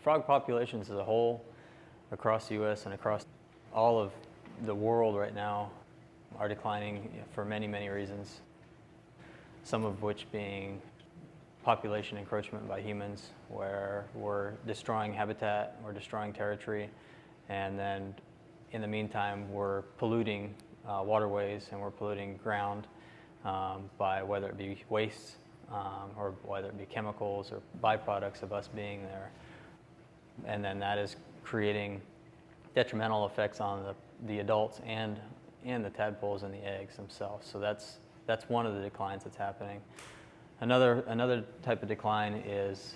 Frog populations as a whole across the U.S. and across all of the world right now are declining for many, many reasons, some of which being population encroachment by humans, where we're destroying habitat, we're destroying territory, and then in the meantime we're polluting waterways and we're polluting ground by whether it be waste or whether it be chemicals or byproducts of us being there. And then that is creating detrimental effects on the adults and the tadpoles and the eggs themselves. So that's one of the declines that's happening. Another type of decline is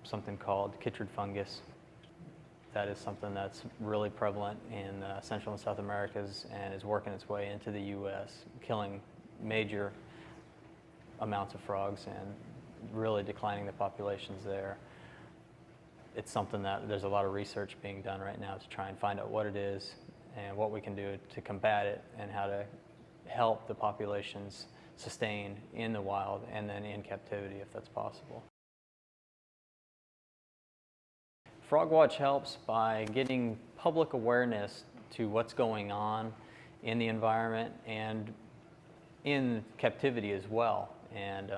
something called chytrid fungus. That is something that's really prevalent in Central and South Americas and is working its way into the U.S., killing major amounts of frogs and really declining the populations there. It's something that there's a lot of research being done right now to try and find out what it is and what we can do to combat it and how to help the populations sustain in the wild and then in captivity if that's possible. Frogwatch helps by getting public awareness to what's going on in the environment and in captivity as well. And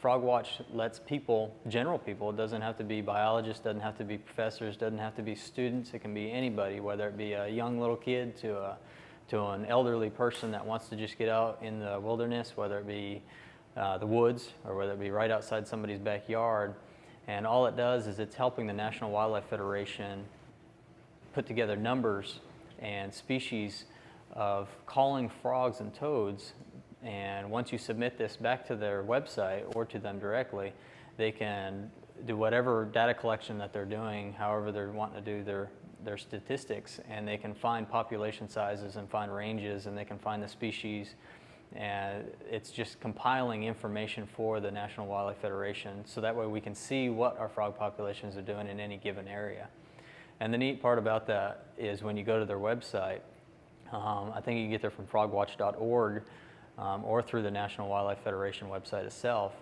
Frogwatch lets people, general people, it doesn't have to be biologists, doesn't have to be professors, doesn't have to be students, it can be anybody, whether it be a young little kid to an elderly person that wants to just get out in the wilderness, whether it be the woods or whether it be right outside somebody's backyard. And all it does is it's helping the National Wildlife Federation put together numbers and species of calling frogs and toads. And once you submit this back to their website or to them directly, they can do whatever data collection that they're doing, however they're wanting to do their statistics, and they can find population sizes and find ranges, and they can find the species. And it's just compiling information for the National Wildlife Federation, so that way we can see what our frog populations are doing in any given area. And the neat part about that is when you go to their website, I think you can get there from frogwatch.org or through the National Wildlife Federation website itself.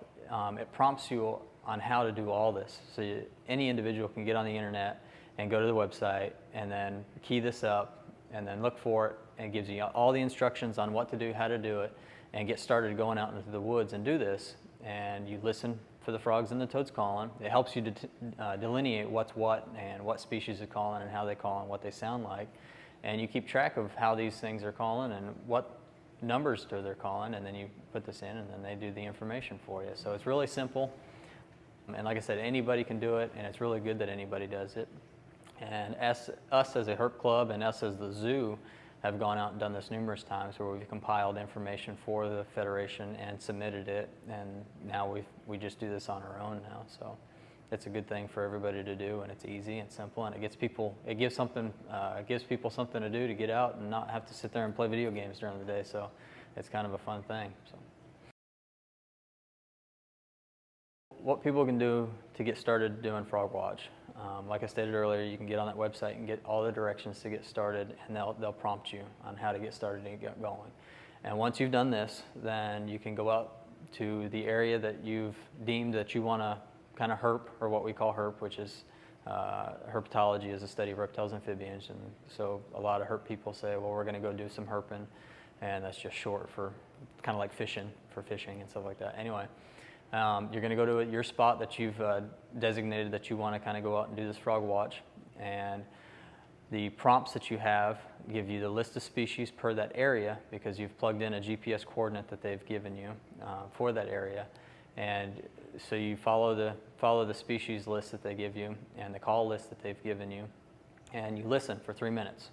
It prompts you on how to do all this. So any individual can get on the internet and go to the website and then key this up and then look for it, and it gives you all the instructions on what to do, how to do it, and get started going out into the woods and do this. And you listen for the frogs and the toads calling. It helps you to delineate what's what and what species are calling and how they call and what they sound like. And you keep track of how these things are calling and what numbers they're calling, and then you put this in and then they do the information for you. So it's really simple. And like I said, anybody can do it, and it's really good that anybody does it. And us as a herp club and us as the zoo have gone out and done this numerous times, where we've compiled information for the Federation and submitted it, and now we just do this on our own now. So it's a good thing for everybody to do, and it's easy and simple, and it gives people something to do to get out and not have to sit there and play video games during the day. So it's kind of a fun thing. So what people can do to get started doing Frogwatch. Like I stated earlier, you can get on that website and get all the directions to get started, and they'll prompt you on how to get started and get going. And once you've done this, then you can go out to the area that you've deemed that you want to kind of herp, or what we call herp, which is herpetology, is a study of reptiles and amphibians. And so a lot of herp people say, well, we're going to go do some herping, and that's just short for kind of like fishing, and stuff like that. Anyway. You're going to go to your spot that you've designated that you want to kind of go out and do this frog watch, and the prompts that you have give you the list of species per that area, because you've plugged in a GPS coordinate that they've given you for that area. And so you follow the species list that they give you and the call list that they've given you, and you listen for 3 minutes.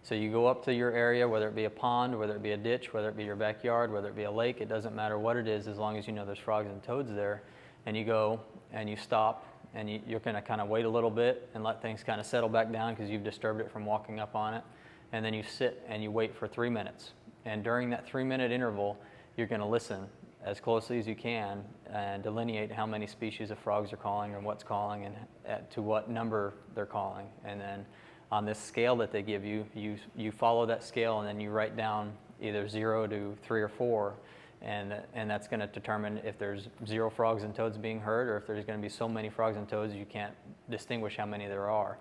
So you go up to your area, whether it be a pond, whether it be a ditch, whether it be your backyard, whether it be a lake, it doesn't matter what it is, as long as you know there's frogs and toads there. And you go and you stop, and you're going to kind of wait a little bit and let things kind of settle back down, because you've disturbed it from walking up on it. And then you sit and you wait for 3 minutes. And during that 3-minute interval, you're going to listen as closely as you can and delineate how many species of frogs are calling and what's calling and to what number they're calling. And then on this scale that they give you, you follow that scale, and then you write down either 0 to 3 or 4, and that's going to determine if there's 0 frogs and toads being heard, or if there's going to be so many frogs and toads you can't distinguish how many there are.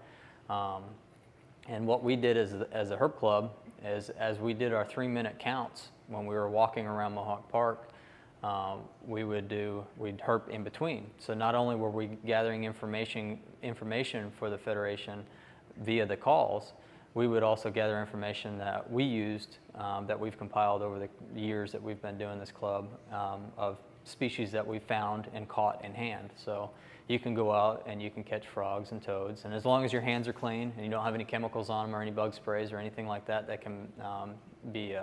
And what we did as a herp club is, as we did our 3-minute counts when we were walking around Mohawk Park, we'd herp in between. So not only were we gathering information for the Federation via the calls, we would also gather information that we used, that we've compiled over the years that we've been doing this club, of species that we found and caught in hand. So you can go out and you can catch frogs and toads, and as long as your hands are clean and you don't have any chemicals on them or any bug sprays or anything like that that can be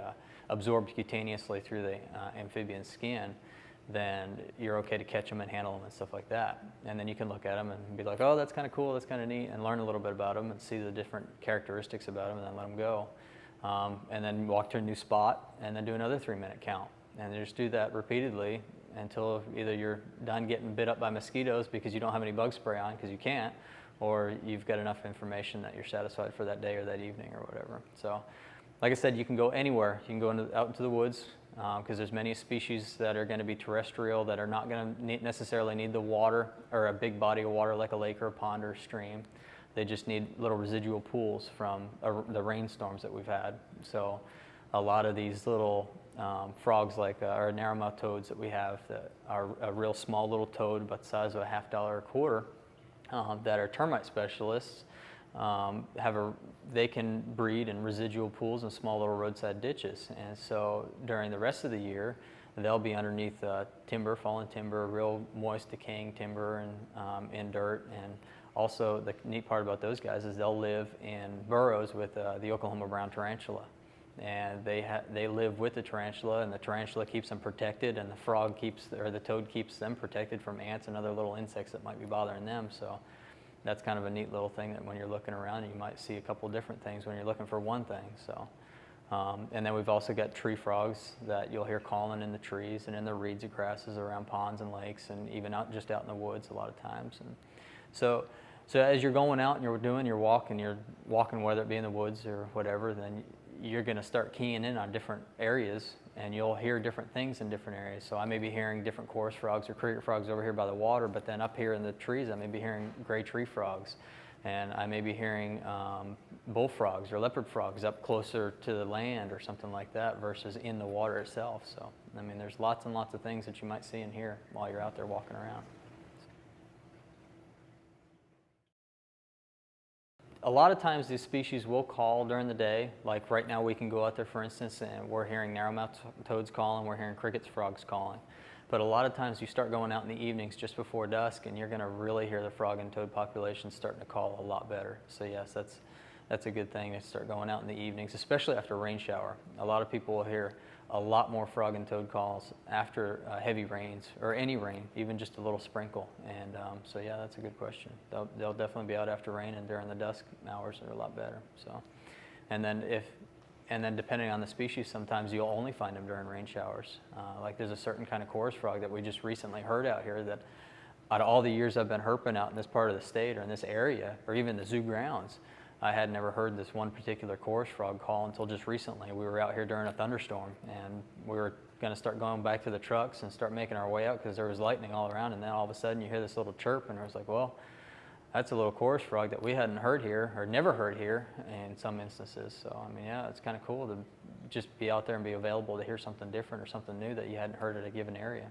absorbed cutaneously through the amphibian skin, then you're okay to catch them and handle them and stuff like that. And then you can look at them and be like, oh, that's kind of cool, that's kind of neat, and learn a little bit about them and see the different characteristics about them, and then let them go. And then walk to a new spot and then do another 3-minute count. And just do that repeatedly until either you're done getting bit up by mosquitoes because you don't have any bug spray on, because you can't, or you've got enough information that you're satisfied for that day or that evening or whatever. So, like I said, you can go anywhere. You can go out into the woods, because there's many species that are going to be terrestrial that are not going to necessarily need the water or a big body of water like a lake or a pond or a stream. They just need little residual pools from the rainstorms that we've had. So a lot of these little frogs, like our narrowmouth toads that we have, that are a real small little toad about the size of a $50 or a quarter, that are termite specialists, they can breed in residual pools and small little roadside ditches. And so during the rest of the year, they'll be underneath timber, fallen timber, real moist decaying timber, and in dirt. And also the neat part about those guys is they'll live in burrows with the Oklahoma brown tarantula. And they live with the tarantula, and the tarantula keeps them protected, and the toad keeps them protected from ants and other little insects that might be bothering them. So that's kind of a neat little thing, that when you're looking around, you might see a couple different things when you're looking for one thing. So, and then we've also got tree frogs that you'll hear calling in the trees and in the reeds and grasses around ponds and lakes, and even just out in the woods a lot of times. And so as you're going out and you're doing your walk, and you're walking, whether it be in the woods or whatever, then you're going to start keying in on different areas, and you'll hear different things in different areas. So I may be hearing different chorus frogs or cricket frogs over here by the water, but then up here in the trees I may be hearing gray tree frogs, and I may be hearing bullfrogs or leopard frogs up closer to the land or something like that, versus in the water itself. So I mean, there's lots and lots of things that you might see and hear while you're out there walking around. A lot of times these species will call during the day. Like right now we can go out there, for instance, and we're hearing narrowmouth toads calling, we're hearing crickets, frogs calling. But a lot of times you start going out in the evenings just before dusk, and you're going to really hear the frog and toad populations starting to call a lot better. So yes, that's a good thing, to start going out in the evenings, especially after a rain shower. A lot of people will hear a lot more frog and toad calls after heavy rains, or any rain, even just a little sprinkle. And so yeah, that's a good question. They'll definitely be out after rain, and during the dusk hours they're a lot better. So, and then depending on the species, sometimes you'll only find them during rain showers. Like there's a certain kind of chorus frog that we just recently heard out here, that out of all the years I've been herping out in this part of the state, or in this area, or even the zoo grounds, I had never heard this one particular chorus frog call until just recently. We were out here during a thunderstorm, and we were going to start going back to the trucks and start making our way out, because there was lightning all around, and then all of a sudden you hear this little chirp, and I was like, well, that's a little chorus frog that we hadn't heard here, or never heard here in some instances. So I mean, yeah, it's kind of cool to just be out there and be available to hear something different or something new that you hadn't heard at a given area.